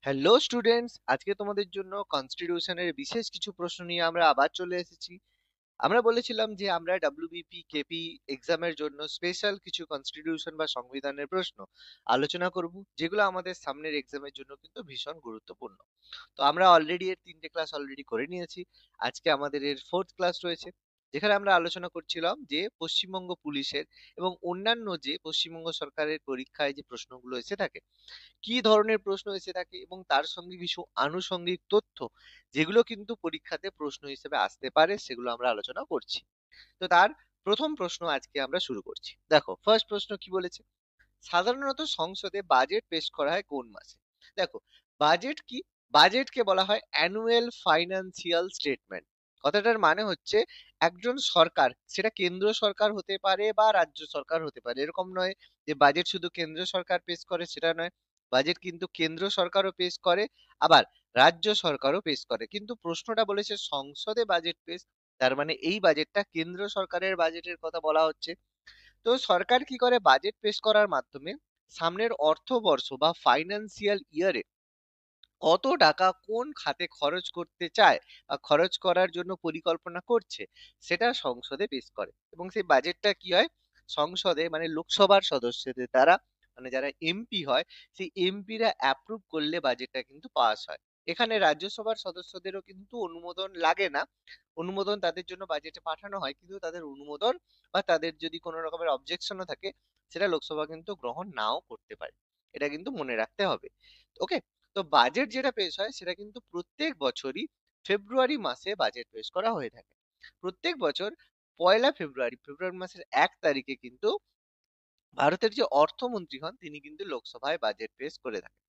Hello students, আজকে তোমাদের জন্য কনস্টিটিউশনের বিশেষ কিছু প্রশ্ন নিয়ে আমরা আবার চলে এসেছি। আমরা বলেছিলাম যে আমরা ডাব্লিউবিপি কেপি এক্সামের জন্য স্পেশাল কিছু কনস্টিটিউশন বা সংবিধানের প্রশ্ন আলোচনা করব, যেগুলো আমাদের সামনের এক্সামের জন্য কিন্তু ভীষণ গুরুত্বপূর্ণ। তো আমরা অলরেডি এর 3টে ক্লাস অলরেডি করে নিয়েছি। আজকে আমাদের এর 4th ক্লাস রয়েছে, যেখানে আমরা আলোচনা করছিলাম যে পশ্চিমবঙ্গ পুলিশের এবং অন্যান্য যে পশ্চিমবঙ্গ সরকারের পরীক্ষায় যে প্রশ্নগুলো এসে থাকে, কি ধরনের প্রশ্ন এসে থাকে এবং তার সঙ্গে কিছু আনুষঙ্গিক তথ্য যেগুলো কিন্তু পরীক্ষাতে প্রশ্ন হিসেবে আসতে পারে, সেগুলো আমরা আলোচনা করছি। তো তার প্রথম প্রশ্ন আজকে আমরা শুরু করছি। দেখো, ফার্স্ট প্রশ্ন কি বলেছে? সাধারণত সংসদে বাজেট পেশ করা হয় কোন মাসে? দেখো, বাজেট কি? বাজেটকে বলা হয় অ্যানুয়াল ফাইন্যান্সিয়াল স্টেটমেন্ট। কথাটার মানে হচ্ছে একজন সরকার, সেটা কেন্দ্র সরকার হতে পারে বা রাজ্য সরকার হতে পারে, এরকম নয় যে বাজেট শুধু কেন্দ্র সরকার পেশ করে, সেটা নয়। বাজেট কিন্তু কেন্দ্র সরকারও পেশ করে, আবার রাজ্য সরকারও পেশ করে, কিন্তু প্রশ্নটা বলেছে সংসদে বাজেট পেশ। তার মানে এই বাজেটটা কেন্দ্র সরকারের বাজেটের কথা বলা হচ্ছে। তো সরকার কি করে বাজেট পেশ করার মাধ্যমে সামনের অর্থবর্ষ বা ফাইন্যান্সিয়াল ইয়ারে কত টাকা কোন খাতে খরচ করতে চায় বা খরচ করার জন্য পরিকল্পনা করছে, সেটা সংসদে পেশ করে। এবং সেই বাজেটটা কি হয়, সংসদে মানে লোকসভার সদস্যদের দ্বারা, মানে যারা এমপি হয়, সেই এমপিরা অ্যাপ্রুভ করলে বাজেটটা কিন্তু পাস হয়। এখানে রাজ্যসভার সদস্যদেরও কিন্তু অনুমোদন লাগে না। অনুমোদন তাদের জন্য বাজেটে পাঠানো হয়, কিন্তু তাদের অনুমোদন বা তাদের যদি কোনো রকমের অবজেকশনও থাকে, সেটা লোকসভা কিন্তু গ্রহণ নাও করতে পারে। এটা কিন্তু মনে রাখতে হবে। ওকে। তো বাজেট যেটা পেশ হয় সেটা কিন্তু প্রত্যেক বছরই ফেব্রুয়ারি মাসে বাজেট পেশ করা হয়ে থাকে। প্রত্যেক বছর পয়লা ফেব্রুয়ারি, ফেব্রুয়ারি মাসের 1 তারিখে কিন্তু ভারতের যে অর্থমন্ত্রী হন তিনি কিন্তু লোকসভায় বাজেট পেশ করে থাকেন।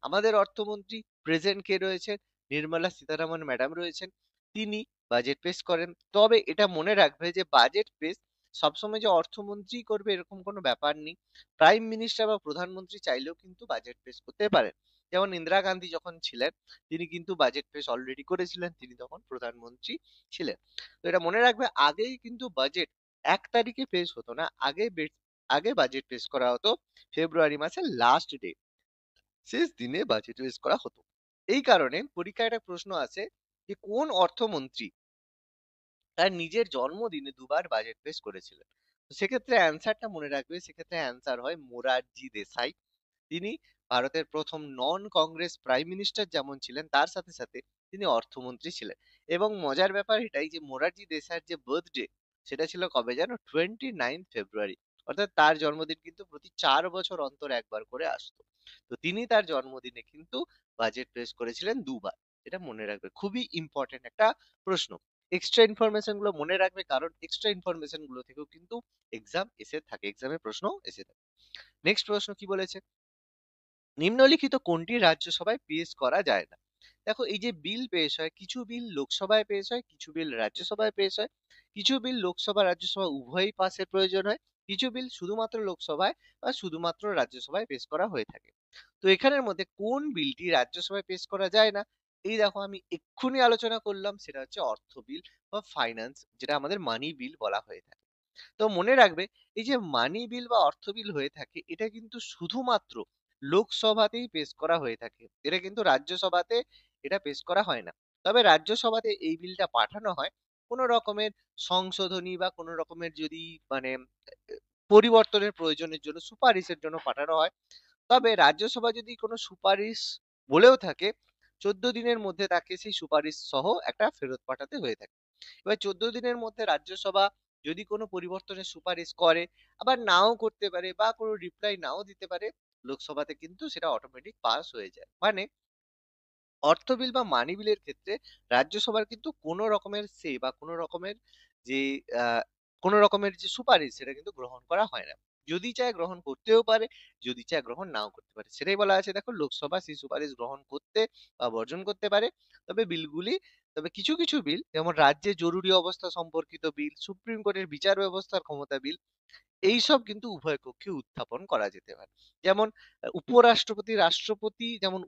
আমাদের অর্থমন্ত্রী প্রেজেন্ট কে রয়েছেন? নির্মলা সীতারামন ম্যাডাম রয়েছেন। তিনি বাজেট পেশ করেন। তবে এটা মনে রাখবে যে বাজেট পেশ সবসময় যে অর্থমন্ত্রী করবে এরকম কোনো ব্যাপার নেই। প্রাইম মিনিস্টার বা প্রধানমন্ত্রী চাইলেও কিন্তু বাজেট পেশ করতে পারেন। যেমন ইন্দিরা গান্ধী যখন ছিলেন, তিনি কিন্তু বাজেট পেশ অলরেডি করেছিলেন, তিনি তখন প্রধানমন্ত্রী ছিলেন। তো এটা মনে রাখবে, আগেই কিন্তু বাজেট 1 তারিখে পেশ হতো না, আগে বাজেট পেশ করা হতো ফেব্রুয়ারি মাসের লাস্ট ডে, শেষ দিনে বাজেট পেশ করা হতো। এই কারণে পরীক্ষায় একটা প্রশ্ন আছে যে কোন অর্থমন্ত্রী তার নিজের জন্মদিনে দুবার বাজেট পেশ করেছিলেন। তো সেক্ষেত্রে অ্যান্সারটা মনে রাখবে, সেক্ষেত্রে অ্যান্সার হয় মোরারজি দেসাই। তিনি ভারতের প্রথম নন কংগ্রেস প্রাইম মিনিস্টার যেমন ছিলেন, তার সাথে সাথে তিনি অর্থমন্ত্রী ছিলেন। এবং মজার ব্যাপার এটাই যে মোরারজি দেসাইয়ের যে বার্থডে, সেটা ছিল কবে জানো? 29 ফেব্রুয়ারি। অর্থাৎ তার জন্মদিন কিন্তু প্রতি 4 বছর অন্তর একবার করে আসতো। তো তিনি তার জন্মদিনে কিন্তু বাজেট পেশ করেছিলেন দুবার। এটা মনে রাখবে, খুবই ইম্পর্টেন্ট একটা প্রশ্ন। এক্সট্রা ইনফরমেশন গুলো মনে রাখবে, কারণ এক্সট্রা ইনফরমেশন গুলো থেকেও কিন্তু এক্সাম এসে থাকে, এক্সামে প্রশ্ন এসে থাকে। নেক্সট প্রশ্ন কি বলেছে? নিম্নলিখিত কোনটি রাজ্যসভায় পেশ করা যায় না? দেখো, এই যে বিল পেশ হয়, কিছু বিল লোকসভায় পেশ হয়, কিছু বিল রাজ্যসভায় পেশ হয়। কিছু বিল লোকসভা রাজ্যসভা উভয়ই পাসের প্রয়োজন হয়। কিছু বিল শুধুমাত্র লোকসভায় বা শুধুমাত্র রাজ্যসভায় পেশ করা হয়ে থাকে। তো এখানের মধ্যে কোন বিলটি রাজ্যসভায় পেশ করা যায় না? এই দেখো, আমি এক্ষুনি আলোচনা করলাম, সেটা হচ্ছে অর্থ বিল বা ফাইন্যান্স, যেটা আমাদের মানি বিল বলা হয়ে থাকে। তো মনে রাখবে, এই যে মানি বিল বা অর্থ বিল হয়ে থাকে, এটা কিন্তু শুধুমাত্র লোকসভাতেই পেশ করা হয়ে থাকে, এটা কিন্তু রাজ্যসভাতে এটা পেশ করা হয় না। তবে রাজ্যসভাতে এই বিলটা পাঠানো হয় কোনো রকমের সংশোধনী বা কোনো রকমের যদি মানে পরিবর্তনের প্রয়োজনের জন্য, সুপারিশের জন্য পাঠানো হয়। তবে রাজ্যসভা যদি কোনো সুপারিশ বলেও থাকে, 14 দিনের মধ্যে তাকে সেই সুপারিশ সহ একটা ফেরত পাঠাতে হয়ে থাকে। এবার 14 দিনের মধ্যে রাজ্যসভা যদি কোনো পরিবর্তনের সুপারিশ করে, আবার নাও করতে পারে বা কোনো রিপ্লাই নাও দিতে পারে, লোকসভাতে কিন্তু সেটা অটোমেটিক পাস হয়ে যায়। মানে অর্থ বিল বা মানি বিলের ক্ষেত্রে রাজ্যসভার কিন্তু কোনো রকমের সে বা কোনো রকমের যে আহ, কোনো রকমের যে সুপারিশ, সেটা কিন্তু গ্রহণ করা হয় না। যদি চায় গ্রহণ করতেও পারে, যদি চায় গ্রহণ নাও করতে পারে। সেটাই বলা আছে, দেখো, লোকসভা সেই সুপারিশ গ্রহণ করতে বা বর্জন করতে পারে। তবে বিলগুলি, তবে কিছু কিছু বিল, যেমন রাজ্যে জরুরি অবস্থা সম্পর্কিত বিল, সুপ্রিম কোর্টের বিচার ব্যবস্থার ক্ষমতা বিল, এইসব কিন্তু উভয় কক্ষে উত্থাপন করা যেতে পারে। যেমন উপরাষ্ট্রপতি, রাষ্ট্রপতি, যেমন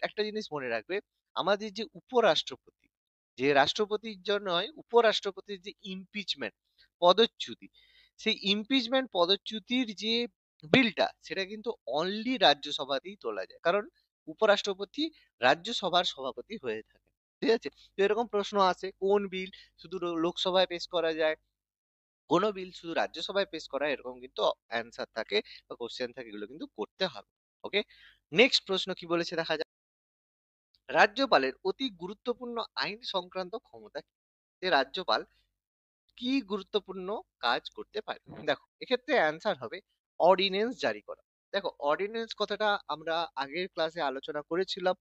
একটা জিনিস মনে রাখবে, আমাদের যে উপরাষ্ট্রপতি, যে রাষ্ট্রপতির জন্য হয়, উপরাষ্ট্রপতির যে ইমপিচমেন্ট পদচ্যুতি, সেই ইমপিচমেন্ট পদচ্যুতির যে বিলটা, সেটা কিন্তু অনলি রাজ্যসভাতেই তোলা যায়। কারণ উপরাষ্ট্রপতি রাজ্যসভার সভাপতি হয়ে থাকে। ঠিক আছে? তো এরকম প্রশ্ন আসে, কোন বিল শুধু লোকসভায় পেশ করা যায়, কোন বিল শুধু রাজ্যসভায় পেশ করা, এরকম কিন্তু অ্যান্সার থাকে বা কোশ্চেন থাকে, এগুলো কিন্তু করতে হবে। ওকে, নেক্সট প্রশ্ন কি বলেছে দেখা যাক। রাজ্যপালের অতি গুরুত্বপূর্ণ আইন সংক্রান্ত ক্ষমতা কি? যে রাজ্যপাল কি গুরুত্বপূর্ণ কাজ করতে পারে? দেখো, এক্ষেত্রে অ্যান্সার হবে অর্ডিন্যান্স জারি করা। দেখো, অর্ডিন্যান্স কথাটা আমরা আগের ক্লাসে আলোচনা করেছিলাম।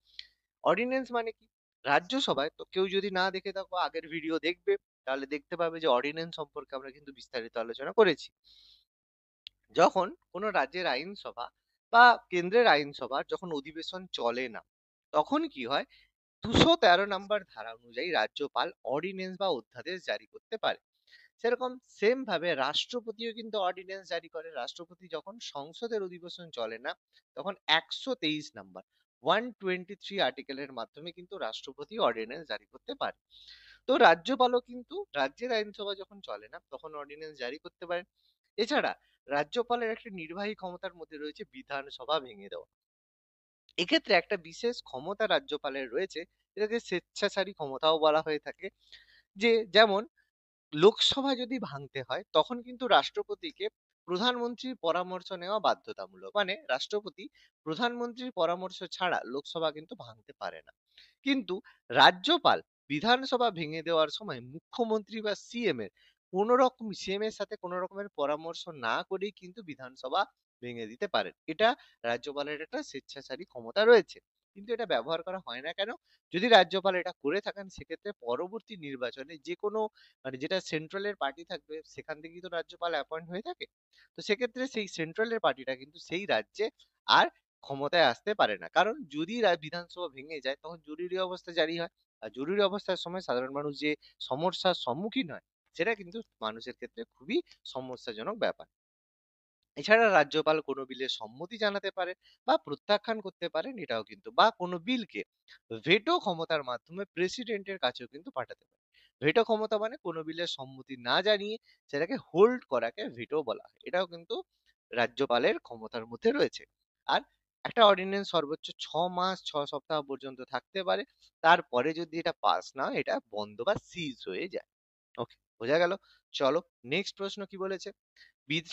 অর্ডিন্যান্স মানে কি? রাজ্যসভায়, তো কেউ যদি না দেখে থাকো আগের ভিডিও দেখবে, তাহলে দেখতে পাবে যে অর্ডিন্যান্স সম্পর্কে আমরা কিন্তু বিস্তারিত আলোচনা করেছি। যখন কোনো রাজ্যের আইনসভা বা কেন্দ্রের আইনসভার যখন অধিবেশন চলে না, তখন কি হয়, 213 নম্বর ধারা অনুযায়ী রাজ্যপাল অর্ডিন্যান্স বা অধ্যাদেশ জারি করতে পারে। সেরকম সেম ভাবে রাষ্ট্রপতিও কিন্তু অর্ডিন্যান্স জারি করে। রাষ্ট্রপতি যখন সংসদের অধিবেশন চলে না, তখন 123 নম্বর 123 আর্টিকেলের মাধ্যমে কিন্তু রাষ্ট্রপতি অর্ডিন্যান্স জারি করতে পারে। তো রাজ্যপালও কিন্তু রাজ্যের আইনসভা যখন চলে না, তখন অর্ডিন্যান্স জারি করতে পারেন। এছাড়া রাজ্যপালের একটা নির্বাহী ক্ষমতার মধ্যে রয়েছে বিধানসভা ভেঙে দেওয়া। এক্ষেত্রে একটা বিশেষ ক্ষমতা রাজ্যপালের রয়েছে, এটাকে স্বেচ্ছাচারী ক্ষমতাও বলা হয়ে থাকে। যে যেমন লোকসভা যদি ভাঙতে হয়, তখন কিন্তু রাষ্ট্রপতিকে প্রধানমন্ত্রীর পরামর্শ নেওয়া বাধ্যতামূলক। মানে রাষ্ট্রপতি প্রধানমন্ত্রীর পরামর্শ ছাড়া লোকসভা কিন্তু ভাঙতে পারে না। কিন্তু রাজ্যপাল বিধানসভা ভেঙে দেওয়ার সময় মুখ্যমন্ত্রী বা সিএম এর সাথে কোনো রকমের পরামর্শ না করেই কিন্তু বিধানসভা ভেঙে দিতে পারেন। এটা রাজ্যপালের একটা স্বেচ্ছাচারী ক্ষমতা রয়েছে। কিন্তু এটা ব্যবহার করা হয় না কেন? যদি রাজ্যপাল এটা করে থাকেন, সেক্ষেত্রে পরবর্তী নির্বাচনে যে কোনো, মানে যেটা সেন্ট্রালের পার্টি থাকবে, সেখান থেকেই তো রাজ্যপাল অ্যাপয়েন্ট হয়ে থাকে। তো সেক্ষেত্রে সেই সেন্ট্রালের পার্টিটা কিন্তু সেই রাজ্যে আর ক্ষমতায় আসতে পারে না। কারণ যদি বিধানসভা ভেঙে যায়, তখন জরুরি অবস্থা জারি হয়। আর জরুরি অবস্থার সময় সাধারণ মানুষ যে সমস্যার সম্মুখীন হয়, সেটা কিন্তু মানুষের ক্ষেত্রে খুবই সমস্যাজনক ব্যাপার। এছাড়া রাজ্যপাল কোনো বিলে সম্মতি জানাতে পারে বা প্রত্যাখ্যান করতে পারেন, এটাও কিন্তু, বা কোনো বিলকে ভেটো ক্ষমতার মাধ্যমে প্রেসিডেন্টের কাছেও কিন্তু পাঠাতে পারে। ভেটো ক্ষমতা মানে কোনো বিলের সম্মতি না জানিয়ে সেটাকে হোল্ড করাকে ভেটো বলা হয়। এটাও কিন্তু রাজ্যপালের ক্ষমতার মধ্যে রয়েছে। আর একটা অর্ডিন্যান্স সর্বোচ্চ 6 মাস 6 সপ্তাহ পর্যন্ত থাকতে পারে। তারপরে যদি এটা পাস না হয়, এটা বন্ধ বা সিজ হয়ে যায়। ওকে, বোঝা গেল। চলো, নেক্সট প্রশ্ন কি বলেছে।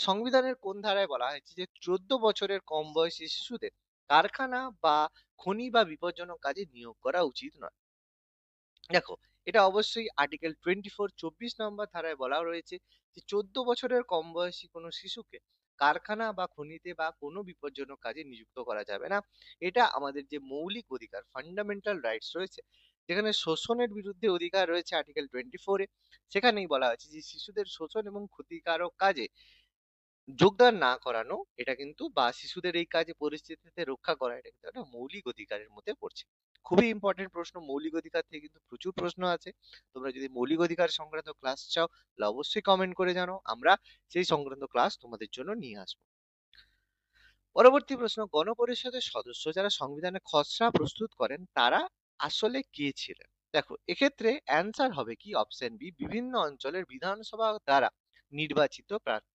সংবিধানের কোন ধারায় বলা হয়েছে যে 14 বছরের কম বয়সী শিশুদের কারখানা বা খনি বা বিপজ্জনক কাজে নিয়োগ করা উচিত নয়? দেখো, এটা অবশ্যই আর্টিকেল 24 নম্বর ধারায় বলা রয়েছে যে 14 বছরের কম বয়সী কোনো শিশুকে কারখানা বা খনিতে বা কোনো বিপজ্জনক কাজে নিযুক্ত করা যাবে না। এটা আমাদের যে মৌলিক অধিকার, ফান্ডামেন্টাল রাইটস রয়েছে, যেখানে শোষণের বিরুদ্ধে অধিকার রয়েছে আর্টিকেল 24-এ, সেখানেই বলা হয়েছে যে শিশুদের শোষণ এবং ক্ষতিকারক কাজে যোগদান না করানো, এটা কিন্তু, বা শিশুদের এই কাজে পরিস্থিতিতে রক্ষা করা, এটা কিন্তু একটা মৌলিক অধিকারের মধ্যে পড়ছে। খুবই ইম্পর্টেন্ট প্রশ্ন। মৌলিক অধিকার থেকে কিন্তু প্রচুর প্রশ্ন আছে। তোমরা যদি মৌলিক অধিকার সংক্রান্ত ক্লাস চাও, তাহলে অবশ্যই কমেন্ট করে জানাও, আমরা সেই সংক্রান্ত ক্লাস তোমাদের জন্য নিয়ে আসবো। পরবর্তী প্রশ্ন, গণপরিষদের সদস্য যারা সংবিধানের খসড়া প্রস্তুত করেন, তারা আসলে কে ছিলেন? দেখো, এক্ষেত্রে অ্যান্সার হবে কি, অপশন বি, বিভিন্ন অঞ্চলের বিধানসভা দ্বারা নির্বাচিত প্রার্থী।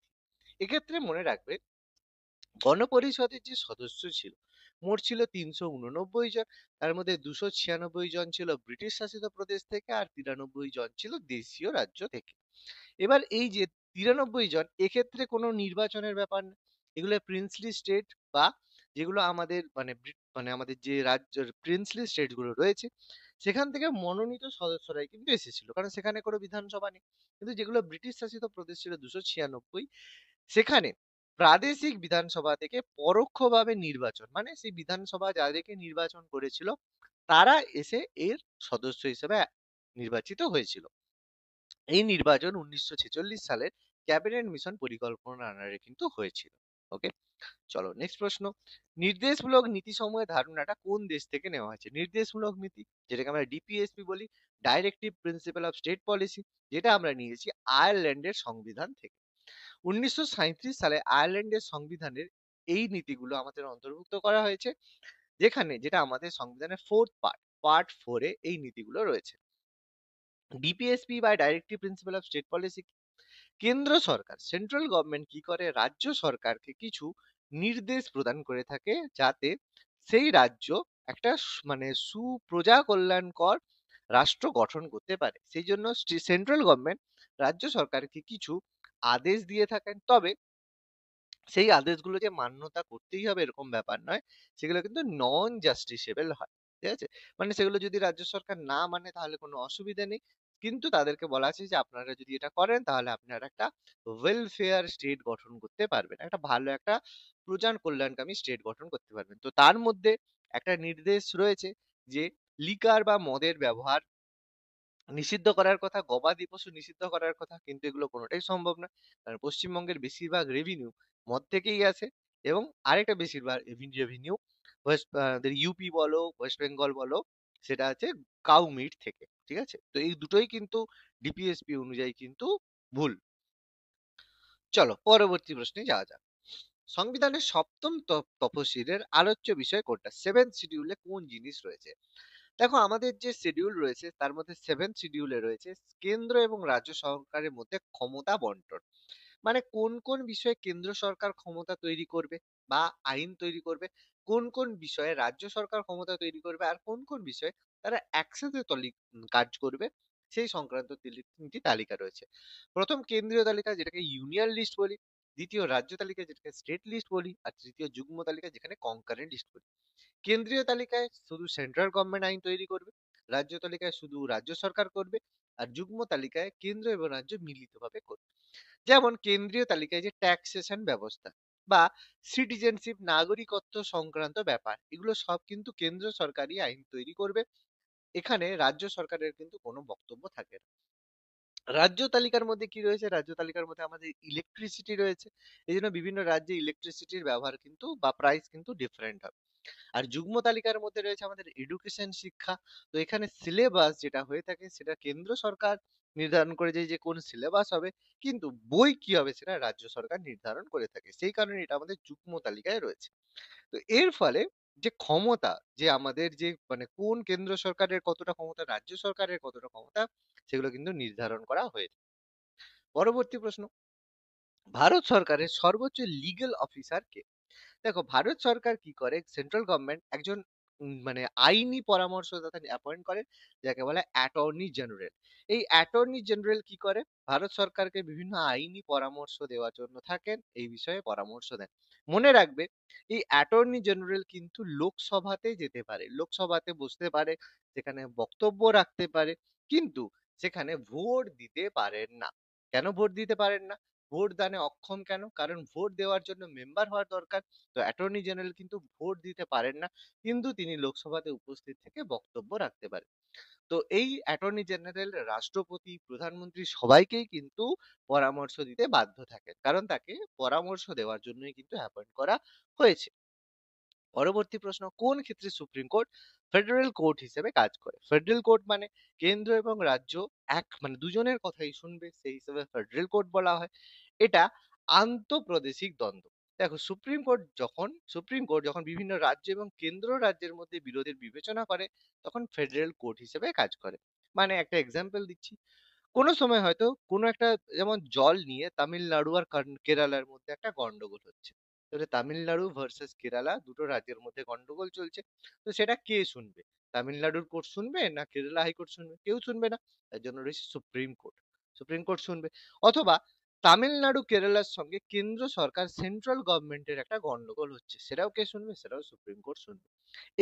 এক্ষেত্রে মনে রাখবে, গণপরিষদের যে সদস্য ছিল, মোট ছিল 389 জন। তার মধ্যে 296 জন ছিল ব্রিটিশ শাসিত প্রদেশ থেকে, আর 93 জন ছিল দেশীয় রাজ্য থেকে। এবার এই যে 93 জন, এক্ষেত্রে কোনো নির্বাচনের ব্যাপার না। এগুলো প্রিন্সলি স্টেট, বা যেগুলো আমাদের মানে আমাদের যে রাজ্যের প্রিন্সলি স্টেট গুলো রয়েছে, সেখান থেকে মনোনীত সদস্যরাই কিন্তু এসেছিল, কারণ সেখানে কোনো বিধানসভা নেই। কিন্তু যেগুলো ব্রিটিশ শাসিত প্রদেশ ছিল 296, সেখানে প্রাদেশিক বিধানসভা থেকে পরোক্ষভাবে নির্বাচন, মানে সেই বিধানসভা যাদেরকে নির্বাচন করেছিল, তারা এসে এর সদস্য হিসেবে নির্বাচিত হয়েছিল। এই নির্বাচন 1946 সালের ক্যাবিনেট মিশন পরিকল্পনার আন্ডারে কিন্তু হয়েছিল। ওকে, চলো নেক্সট প্রশ্ন। নির্দেশমূলক নীতি সমূহের ধারণাটা কোন দেশ থেকে নেওয়া হয়েছে? নির্দেশমূলক নীতি, যেটাকে আমরা ডিপিএসপি বলি, directive principle of state policy, যেটা আমরা নিয়েছি আয়ারল্যান্ডের সংবিধান থেকে। 1937 সালে আয়ারল্যান্ডের সংবিধানের এই নীতিগুলো আমাদের অন্তর্ভুক্ত করা হয়েছে, যেটা আমাদের সংবিধানের ফোর্থ পার্ট 4-এ এই নীতিগুলো রয়েছে। ডিপিএসপি বা directive principle of state policy, কেন্দ্র সরকার, সেন্ট্রাল গভর্নমেন্ট কি করে, রাজ্য সরকারকে কিছু নির্দেশ প্রদান করে থাকে, যাতে সেই রাজ্য একটা মানে সুপ্রজা কল্যাণকর রাষ্ট্র গঠন করতে পারে। সেই জন্য সেন্ট্রাল গভর্নমেন্ট রাজ্য সরকারকে কিছু আদেশ দিয়ে থাকেন, তবে সেই আদেশগুলো যে মান্যতা করতেই হবে এরকম ব্যাপার নয়, সেগুলো কিন্তু নন জাস্টিসেবল হয়। ঠিক আছে, মানে সেগুলো যদি রাজ্য সরকার না মানে তাহলে কোনো অসুবিধা নেই, কিন্তু তাদেরকে বলা আছে যে আপনারা যদি এটা করেন তাহলে আপনারা একটা ওয়েলফেয়ার স্টেট গঠন করতে পারবেন, একটা ভালো একটা প্রজান কল্যাণকামী স্টেট গঠন করতে পারবেন। তো তার মধ্যে একটা নির্দেশ রয়েছে যে লিকার বা মদের ব্যবহার নিষিদ্ধ করার কথা, গবাদি পশু নিষিদ্ধ করার কথা, কিন্তু এগুলো কোনোটাই সম্ভব না। কারণ পশ্চিমবঙ্গের বেশিরভাগ রেভিনিউ মদ থেকেই আসে, এবং আরেকটা বেশিরভাগ রেভিনিউ ইউপি বলো, ওয়েস্ট বেঙ্গল বলো, সেটা আছে কাউ মিট থেকে। ঠিক আছে, তো এই দুটোই কিন্তু ডিপিএসপি অনুযায়ী কিন্তু ভুল। চলো পরবর্তী প্রশ্নে যাওয়া যাক। সংবিধানের সপ্তম তফসিলের আলোচ্য বিষয় কোনটা? সেভেন্থ শিডিউলে কোন জিনিস রয়েছে? দেখো, আমাদের যে শিডিউল রয়েছে তার মধ্যে সেভেন্থ শিডিউলে রয়েছে কেন্দ্র এবং রাজ্য সরকারের মধ্যে ক্ষমতা বন্টন। মানে কোন কোন বিষয়ে কেন্দ্র সরকার ক্ষমতা তৈরি করবে বা আইন তৈরি করবে, কোন কোন বিষয়ে রাজ্য সরকার ক্ষমতা তৈরি করবে, আর কোন কোন বিষয়ে তারা একসাথে কাজ করবে, সেই সংক্রান্ত তিনটি তালিকা রয়েছে। প্রথম কেন্দ্রীয় তালিকা, যেটাকে ইউনিয়ন লিস্ট বলি। দ্বিতীয় রাজ্য তালিকা, যেটাকে স্টেট লিস্ট বলি। আর তৃতীয় যুগ্ম তালিকা, যেখানে কনকারেন্ট লিস্ট বলি। কেন্দ্রীয় তালিকায় শুধু সেন্ট্রাল গভর্নমেন্ট আইন তৈরি করবে, রাজ্য তালিকায় শুধু রাজ্য সরকার করবে, আর যুগ্ম তালিকায় কেন্দ্র এবং রাজ্য মিলিতভাবে করবে। যেমন কেন্দ্রীয় তালিকায় যে ট্যাক্সেশন ব্যবস্থা বা সিটিজেনশিপ, নাগরিকত্ব সংক্রান্ত ব্যাপার, এগুলো সব কিন্তু কেন্দ্র সরকারই আইন তৈরি করবে। এখানে রাজ্য সরকারের কিন্তু কোনো বক্তব্য থাকে না। রাজ্য তালিকার মধ্যে কি রয়েছে? রাজ্য তালিকার মধ্যে আমাদের ইলেকট্রিসিটি রয়েছে। এই জন্য বিভিন্ন রাজ্যে ইলেকট্রিসিটির ব্যবহার কিন্তু বা প্রাইস কিন্তু ডিফারেন্ট হবে। আর যুগ্ম তালিকার মধ্যে রয়েছে আমাদের এডুকেশন, শিক্ষা। তো এখানে সিলেবাস যেটা হয়ে থাকে সেটা কেন্দ্র সরকার নির্ধারণ করে যে যে কোন সিলেবাস হবে, কিন্তু বই কি হবে সেটা রাজ্য সরকার নির্ধারণ করে থাকে। সেই কারণে এটা আমাদের যুগ্ম তালিকায় রয়েছে। তো এর ফলে যে ক্ষমতা, যে আমাদের যে মানে কোন কেন্দ্র সরকারের কতটা ক্ষমতা, রাজ্য সরকারের কতটা ক্ষমতা, সেগুলো কিন্তু নির্ধারণ করা হয়েছে। পরবর্তী প্রশ্ন, ভারত সরকারের সর্বোচ্চ লিগ্যাল অফিসার কে? দেখো, ভারত সরকার কি করে, সেন্ট্রাল গভর্নমেন্ট একজন মানে আইনি পরামর্শদাতা অ্যাপয়েন্ট করে, যাকে বলে অ্যাটর্নি জেনারেল। এই অ্যাটর্নি জেনারেল কি করে, ভারত সরকারকে বিভিন্ন আইনি পরামর্শ দেওয়ার জন্য থাকেন, এই বিষয়ে পরামর্শ দেন। মনে রাখবে, এই অ্যাটর্নি জেনারেল কিন্তু লোকসভাতে যেতে পারে, লোকসভাতে বসতে পারে, সেখানে বক্তব্য রাখতে পারে, কিন্তু সেখানে ভোট দিতে পারেন না। কেন ভোট দিতে পারেন না? ভোট দানে অক্ষম কেন? কারণ ভোট দেওয়ার জন্য মেম্বার হওয়ার দরকার। তো অ্যাটর্নি জেনারেল কিন্তু ভোট দিতে পারেন না, কিন্তু তিনি লোকসভাতে উপস্থিত থেকে বক্তব্য রাখতে পারেন। তো এই অ্যাটর্নি জেনারেল রাষ্ট্রপতি, প্রধানমন্ত্রী সবাইকেই কিন্তু পরামর্শ দিতে বাধ্য থাকেন, কারণ তাকে পরামর্শ দেওয়ার জন্যই কিন্তু অ্যাপয়েন্ট করা হয়েছে। পরবর্তী প্রশ্ন, কোন ক্ষেত্রে সুপ্রিম কোর্ট ফেডারেল কোর্ট হিসেবে কাজ করে? ফেডারেল কোর্ট মানে কেন্দ্র এবং রাজ্য এক মানে দুজনের কথাই শুনবে, সেই হিসেবে ফেডারেল কোর্ট বলা হয়। এটা আন্তঃপ্রাদেশিক দ্বন্দ্ব। দেখো, সুপ্রিম কোর্ট যখন বিভিন্ন রাজ্য এবং কেন্দ্র রাজ্যের মধ্যে বিরোধের বিবেচনা করে, তখন ফেডারেল কোর্ট হিসেবে কাজ করে। মানে একটা এক্সাম্পল দিচ্ছি, কোনো সময় হয়তো কোনো একটা, যেমন জল নিয়ে তামিলনাড়ু আর কেরালার মধ্যে একটা গন্ডগোল হচ্ছে। তাহলে তামিলনাড়ু ভার্সেস কেরালা, দুটো রাজ্যের মধ্যে গন্ডগোল চলছে। তো সেটা কে শুনবে? তামিলনাড়ুর কোর্ট শুনবে না কেরালা হাইকোর্ট শুনবে? কেউ শুনবে না। তার জন্য রয়েছে সুপ্রিম কোর্ট। সুপ্রিম কোর্ট শুনবে। অথবা তামিলনাড়ু কেরালার সঙ্গে কেন্দ্র সরকার, সেন্ট্রাল গভর্নমেন্টের একটা গন্ডগোল হচ্ছে, সেটাও কে শুনবে? সেটাও সুপ্রিম কোর্ট শুনবে।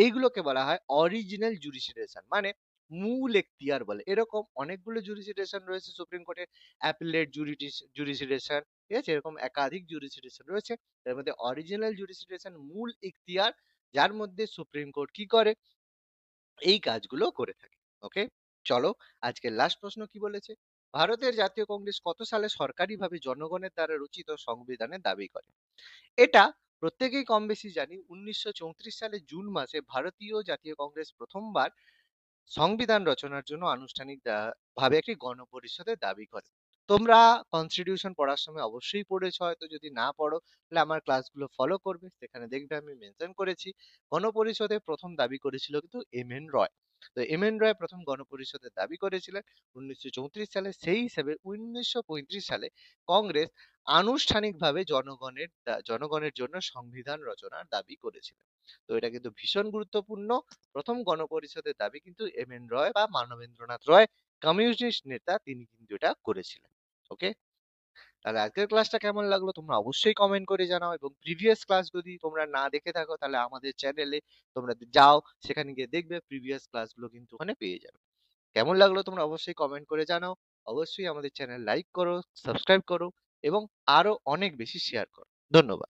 এইগুলোকে বলা হয় অরিজিনাল জুরিসডিকশন, মানে মূল এখতিয়ার বলে। এরকম অনেকগুলো জুরিসডিকশন রয়েছে সুপ্রিম কোর্টের, অ্যাপিলেট জুরিসডিকশন, ঠিক আছে, এরকম একাধিক জুরিসডিকশন রয়েছে। এর মধ্যে অরিজিনাল জুরিসডিকশন মূল এখতিয়ার, যার মধ্যে সুপ্রিম কোর্ট কি করে, এই কাজগুলো করে থাকে। ওকে, চলো আজকের লাস্ট প্রশ্ন কি বলেছে। ভারতের জাতীয় কংগ্রেস কত সালে সরকারিভাবে জনগণের দ্বারা রচিত সংবিধানের দাবি করে? এটা প্রত্যেকেই কম বেশি জানি। 1934 সালে জুন মাসে ভারতীয় জাতীয় কংগ্রেস প্রথমবার সংবিধান রচনার জন্য আনুষ্ঠানিক ভাবে একটি গণপরিষদের দাবি করে। তোমরা কনস্টিটিউশন পড়ার সময় অবশ্যই পড়েছো, হয়তো যদি না পড়ো তাহলে আমার ক্লাসগুলো ফলো করবে, সেখানে দেখবে আমি মেনশন করেছি গণপরিষদের প্রথম দাবি করেছিল কিন্তু এম এন রয়। তো এম এন রয় প্রথম গণপরিষদের দাবি করেছিলেন 1934 সালে। সেই হিসেবে 1935 সালে কংগ্রেস আনুষ্ঠানিকভাবে জনগণের জন্য সংবিধান রচনার দাবি করেছিলেন। তো এটা কিন্তু ভীষণ গুরুত্বপূর্ণ। প্রথম গণপরিষদের দাবি কিন্তু এম এন রয় বা মানবেন্দ্রনাথ রয়, কমিউনিস্ট নেতা, তিনি কিন্তু এটা করেছিলেন। ওকে, তাহলে আজকের ক্লাসটা কেমন লাগলো তোমরা অবশ্যই কমেন্ট করে জানাও, এবং প্রিভিয়াস ক্লাস যদি তোমরা না দেখে থাকো তাহলে আমাদের চ্যানেলে তোমরা যাও, সেখানে গিয়ে দেখবে প্রিভিয়াস ক্লাসগুলো কিন্তু ওখানে পেয়ে যাবে। কেমন লাগলো তোমরা অবশ্যই কমেন্ট করে জানাও। অবশ্যই আমাদের চ্যানেল লাইক করো, সাবস্ক্রাইব করো এবং আরো অনেক বেশি শেয়ার করো। ধন্যবাদ।